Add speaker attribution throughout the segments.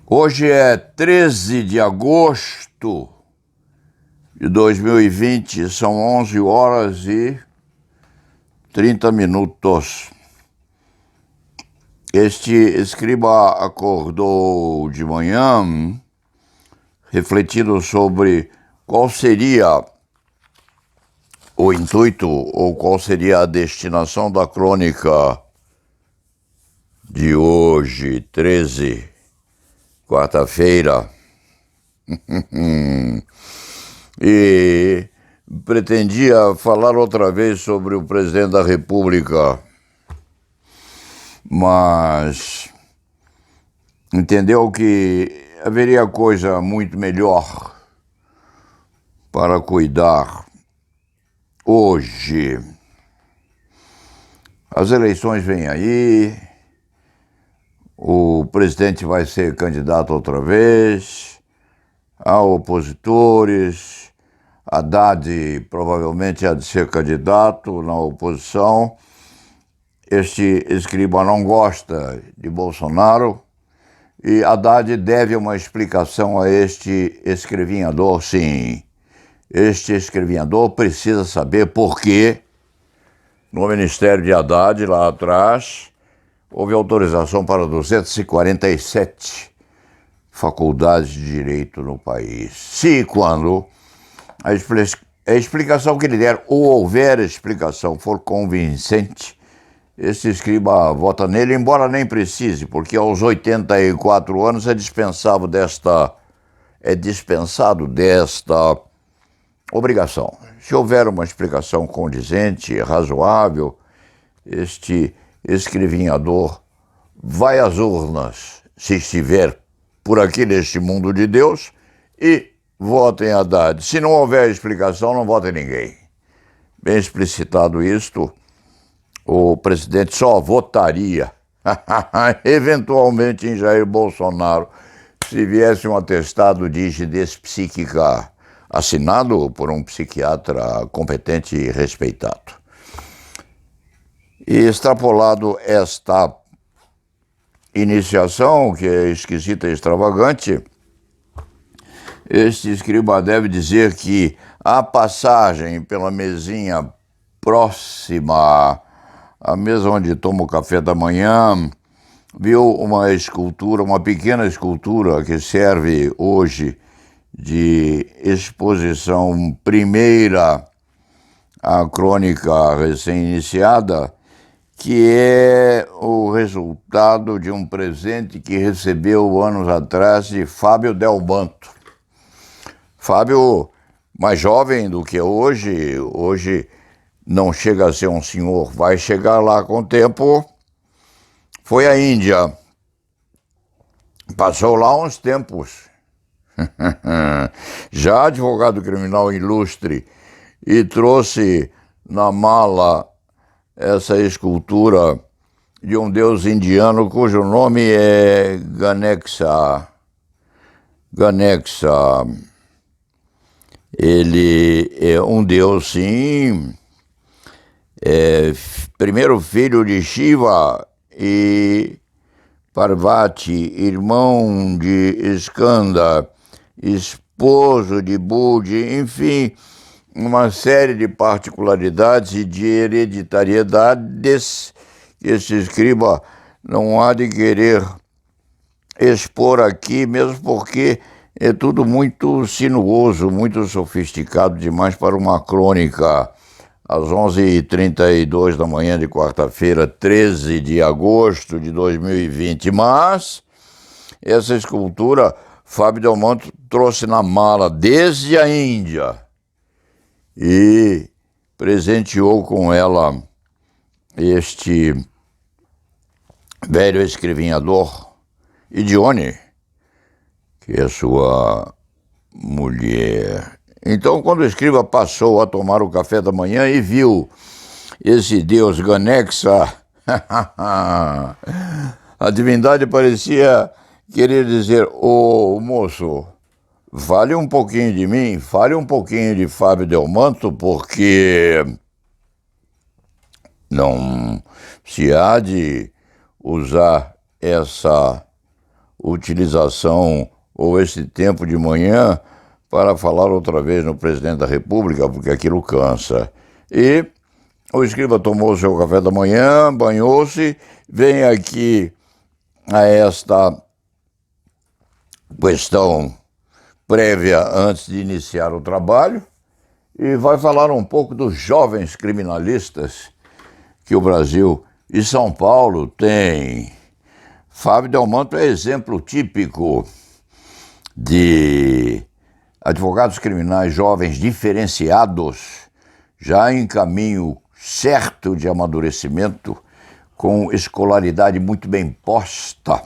Speaker 1: Hoje é 13 de agosto de 2020, são 11 horas e 30 minutos. Este escriba acordou de manhã refletindo sobre qual seria o intuito ou qual seria a destinação da crônica de hoje, 13, quarta-feira. E pretendia falar outra vez sobre o presidente da República, mas entendeu que haveria coisa muito melhor para cuidar hoje. As eleições vêm aí, o presidente vai ser candidato outra vez, há opositores, Haddad provavelmente há de ser candidato na oposição. Este escriba não gosta de Bolsonaro e Haddad deve uma explicação a este escrevinhador, sim. Este escrevinhador precisa saber por que no ministério de Haddad, lá atrás, houve autorização para 247 faculdades de direito no país. Se quando a explicação que ele der, ou houver explicação, for convincente, esse escriba vota nele, embora nem precise, porque aos 84 anos é dispensado desta obrigação. Se houver uma explicação condizente, razoável, este escrevinhador vai às urnas, se estiver por aqui neste mundo de Deus, e vota em Haddad. Se não houver explicação, não vota em ninguém. Bem explicitado isto, o presidente só votaria, eventualmente, em Jair Bolsonaro, se viesse um atestado de rigidez psíquica assinado por um psiquiatra competente e respeitado. E extrapolado esta iniciação, que é esquisita e extravagante, este escriba deve dizer que a passagem pela mesinha próxima à mesa onde toma o café da manhã, viu uma escultura, uma pequena escultura que serve hoje de exposição primeira à crônica recém-iniciada, que é o resultado de um presente que recebeu anos atrás de Fábio Delmanto. Fábio, mais jovem do que hoje não chega a ser um senhor, vai chegar lá com o tempo, foi à Índia, passou lá uns tempos, já advogado criminal ilustre, e trouxe na mala essa escultura de um deus indiano cujo nome é Ganesha. Ele é um deus, sim, primeiro filho de Shiva e Parvati, irmão de Skanda, esposo de Budi, enfim, uma série de particularidades e de hereditariedades que esse escriba não há de querer expor aqui, mesmo porque é tudo muito sinuoso, muito sofisticado demais para uma crônica. Às 11h32 da manhã de quarta-feira, 13 de agosto de 2020. Mas essa escultura, Fábio Delmanto trouxe na mala desde a Índia e presenteou com ela este velho escrevinhador, Idione, que é sua mulher. Então, quando o escriba passou a tomar o café da manhã e viu esse deus Ganesha, a divindade parecia querer dizer: ô moço, fale um pouquinho de mim, fale um pouquinho de Fábio Delmanto, porque não se há de usar utilização ou esse tempo de manhã para falar outra vez no presidente da República, porque aquilo cansa. E o escriba tomou seu café da manhã, banhou-se, vem aqui a esta questão prévia antes de iniciar o trabalho e vai falar um pouco dos jovens criminalistas que o Brasil e São Paulo têm. Fábio Delmanto é exemplo típico de advogados criminais jovens diferenciados, já em caminho certo de amadurecimento, com escolaridade muito bem posta,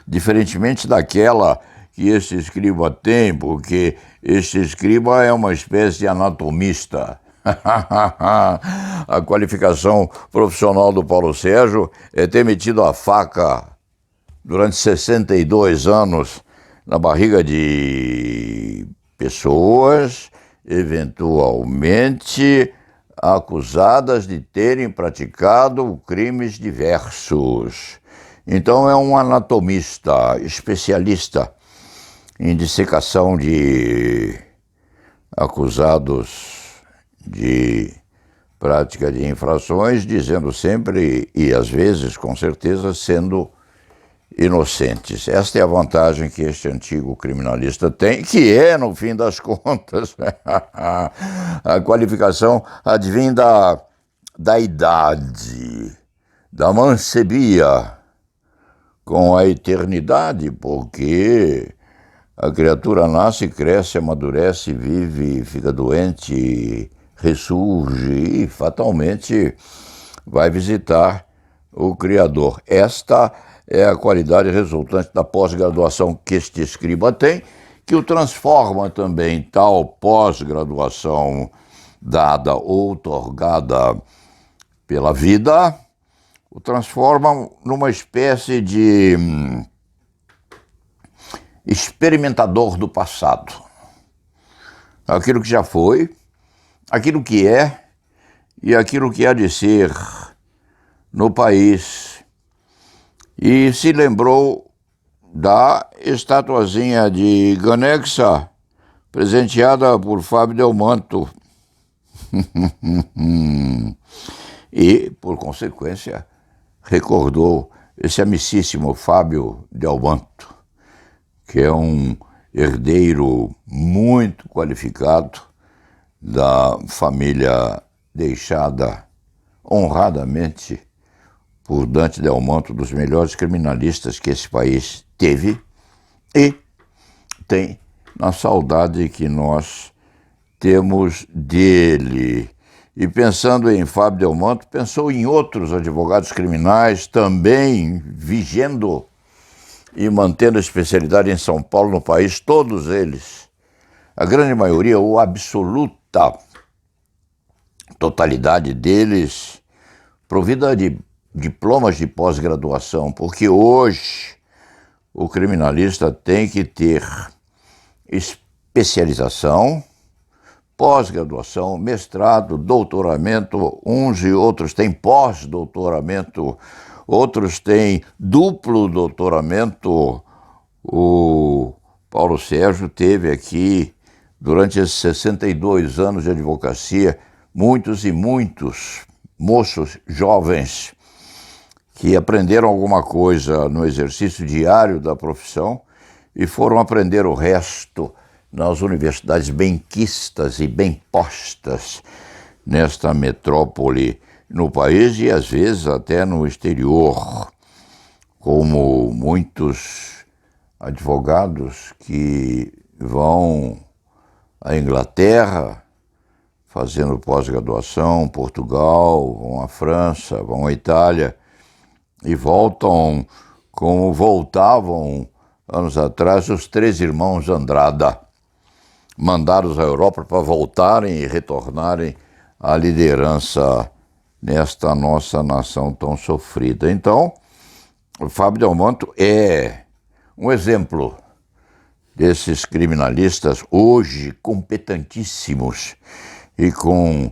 Speaker 1: diferentemente daquela que este escriba tem, porque este escriba é uma espécie de anatomista. A qualificação profissional do Paulo Sérgio é ter metido a faca durante 62 anos na barriga de pessoas, eventualmente acusadas de terem praticado crimes diversos. Então é um anatomista, especialista em dissecação de acusados de prática de infrações, dizendo sempre, e às vezes com certeza, sendo inocentes. Esta é a vantagem que este antigo criminalista tem, que é, no fim das contas, a qualificação advém da idade, da mancebia com a eternidade, porque a criatura nasce, cresce, amadurece, vive, fica doente, ressurge e fatalmente vai visitar o Criador. Esta é a qualidade resultante da pós-graduação que este escriba tem, que o transforma também, tal pós-graduação dada ou outorgada pela vida, o transforma numa espécie de experimentador do passado. Aquilo que já foi, aquilo que é e aquilo que há de ser no país. E se lembrou da estatuazinha de Ganexa, presenteada por Fábio Delmanto. E, por consequência, recordou esse amicíssimo Fábio Delmanto, que é um herdeiro muito qualificado da família deixada honradamente por Dante Delmanto, dos melhores criminalistas que esse país teve e tem na saudade que nós temos dele. E pensando em Fábio Delmanto, pensou em outros advogados criminais também vigendo e mantendo a especialidade em São Paulo, no país, todos eles, a grande maioria, ou absoluta totalidade deles, provida de diplomas de pós-graduação, porque hoje o criminalista tem que ter especialização, pós-graduação, mestrado, doutoramento, uns e outros têm pós-doutoramento, outros têm duplo doutoramento. O Paulo Sérgio teve aqui, durante esses 62 anos de advocacia, muitos e muitos moços jovens que aprenderam alguma coisa no exercício diário da profissão e foram aprender o resto nas universidades benquistas e bem postas nesta metrópole no país e às vezes até no exterior, como muitos advogados que vão à Inglaterra fazendo pós-graduação, Portugal, vão à França, vão à Itália e voltam como voltavam anos atrás os três irmãos Andrada, mandados à Europa para voltarem e retornarem à liderança nesta nossa nação tão sofrida. Então, o Fábio Delmanto é um exemplo desses criminalistas hoje competentíssimos e com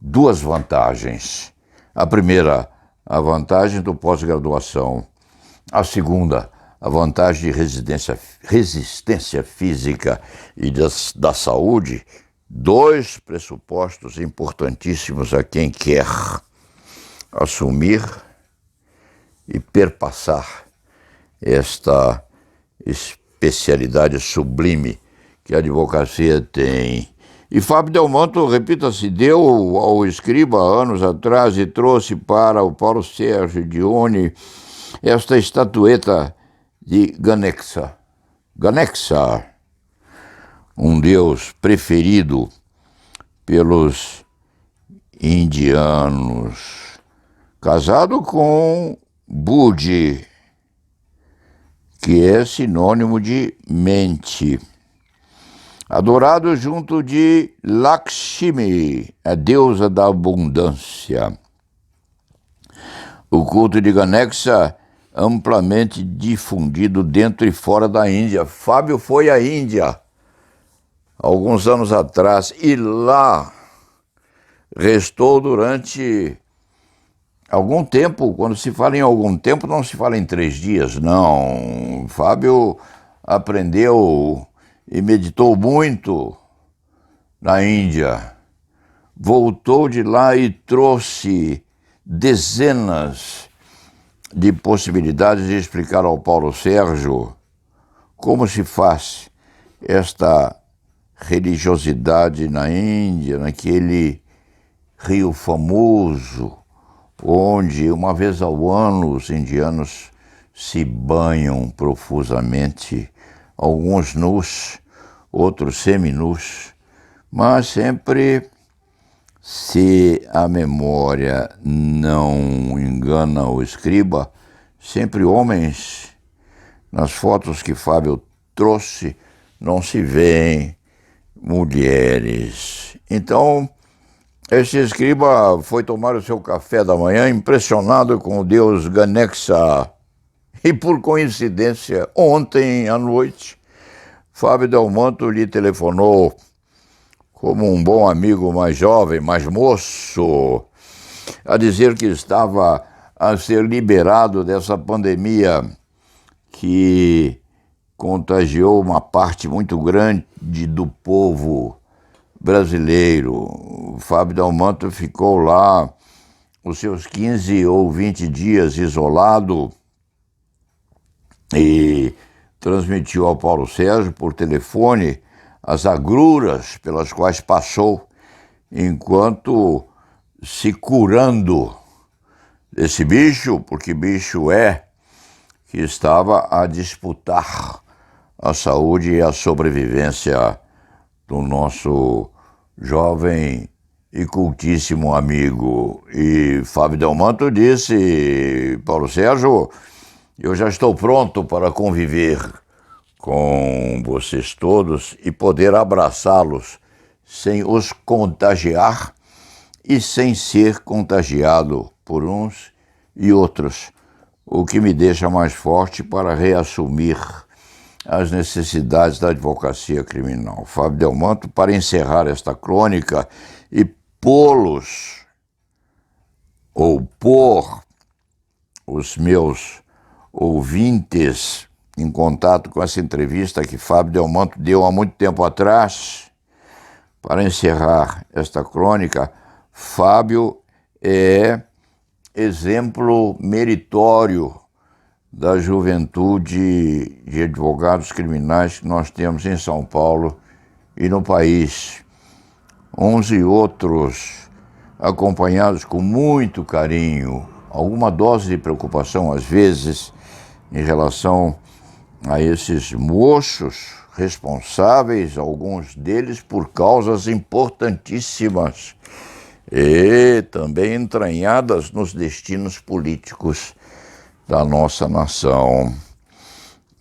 Speaker 1: duas vantagens. A primeira, a vantagem do pós-graduação. A segunda, a vantagem de resistência física e da saúde, dois pressupostos importantíssimos a quem quer assumir e perpassar esta especialidade sublime que a advocacia tem. E Fábio Delmanto, repita-se, deu ao escriba anos atrás e trouxe para o Paulo Sérgio Dione esta estatueta de Ganexa. Ganexa, um deus preferido pelos indianos, casado com Budi, que é sinônimo de mente. Adorado junto de Lakshmi, a deusa da abundância. O culto de Ganexa amplamente difundido dentro e fora da Índia. Fábio foi à Índia alguns anos atrás e lá restou durante algum tempo. Quando se fala em algum tempo, não se fala em 3 dias, não. Fábio aprendeu e meditou muito na Índia. Voltou de lá e trouxe dezenas de possibilidades de explicar ao Paulo Sérgio como se faz esta religiosidade na Índia, naquele rio famoso, onde uma vez ao ano os indianos se banham profusamente, alguns nus, outros seminus, mas sempre, se a memória não engana o escriba, sempre homens. Nas fotos que Fábio trouxe, não se vêem mulheres. Então, este escriba foi tomar o seu café da manhã impressionado com o deus Ganexa. E por coincidência, ontem à noite, Fábio Delmanto lhe telefonou como um bom amigo mais jovem, mais moço, a dizer que estava a ser liberado dessa pandemia que contagiou uma parte muito grande do povo brasileiro. O Fábio Delmanto ficou lá os seus 15 ou 20 dias isolado e transmitiu ao Paulo Sérgio por telefone as agruras pelas quais passou enquanto se curando desse bicho, porque bicho é, que estava a disputar a saúde e a sobrevivência do nosso jovem e cultíssimo amigo. E Fábio Delmanto disse: Paulo Sérgio, eu já estou pronto para conviver com vocês todos e poder abraçá-los sem os contagiar e sem ser contagiado por uns e outros, o que me deixa mais forte para reassumir as necessidades da advocacia criminal. Fábio Delmanto, para encerrar esta crônica e pô-los, ou pôr os meus ouvintes em contato com essa entrevista que Fábio Delmanto deu há muito tempo atrás, para encerrar esta crônica, Fábio é exemplo meritório da juventude de advogados criminais que nós temos em São Paulo e no país. Uns e outros acompanhados com muito carinho, alguma dose de preocupação às vezes em relação a esses moços responsáveis, alguns deles por causas importantíssimas e também entranhadas nos destinos políticos da nossa nação.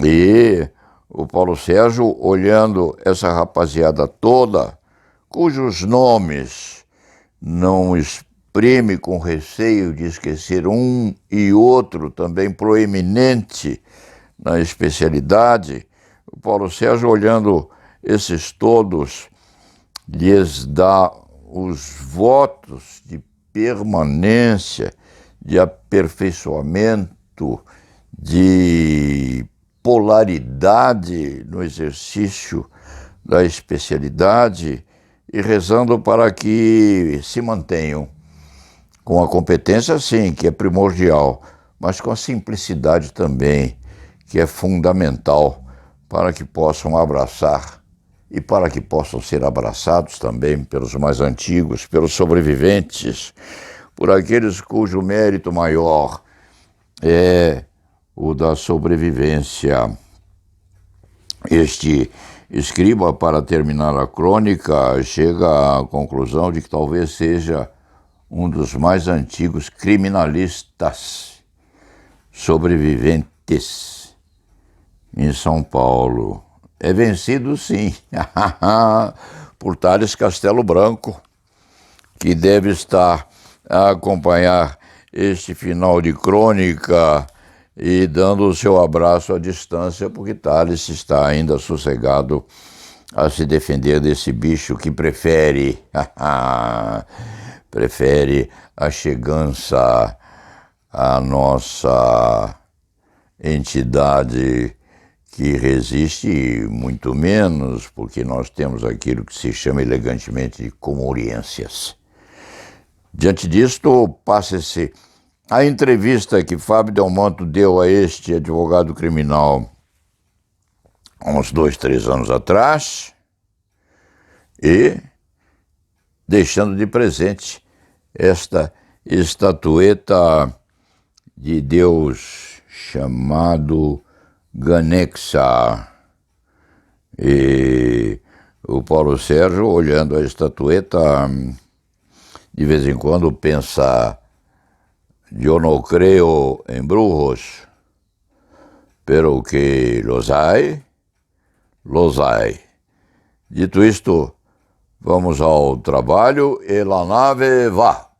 Speaker 1: E o Paulo Sérgio, olhando essa rapaziada toda, cujos nomes não exprime com receio de esquecer um e outro também proeminente na especialidade, o Paulo Sérgio, olhando esses todos, lhes dá os votos de permanência, de aperfeiçoamento, de polaridade no exercício da especialidade e rezando para que se mantenham com a competência, sim, que é primordial, mas com a simplicidade também, que é fundamental para que possam abraçar e para que possam ser abraçados também pelos mais antigos, pelos sobreviventes, por aqueles cujo mérito maior é o da sobrevivência. Este escriba, para terminar a crônica, chega à conclusão de que talvez seja um dos mais antigos criminalistas sobreviventes em São Paulo. É vencido, sim, por Tales Castelo Branco, que deve estar a acompanhar este final de crônica e dando o seu abraço à distância, porque Tales está ainda sossegado a se defender desse bicho que prefere a chegança à nossa entidade que resiste muito menos, porque nós temos aquilo que se chama elegantemente de comoriências. Diante disto, passa-se a entrevista que Fábio Delmanto deu a este advogado criminal há uns 2, 3 anos atrás e deixando de presente esta estatueta de Deus chamado Ganexa. E o Paulo Sérgio, olhando a estatueta, de vez em quando pensa: yo no creo en brujos, pero que los hay, los hay. Dito isto, vamos ao trabalho e la nave vá.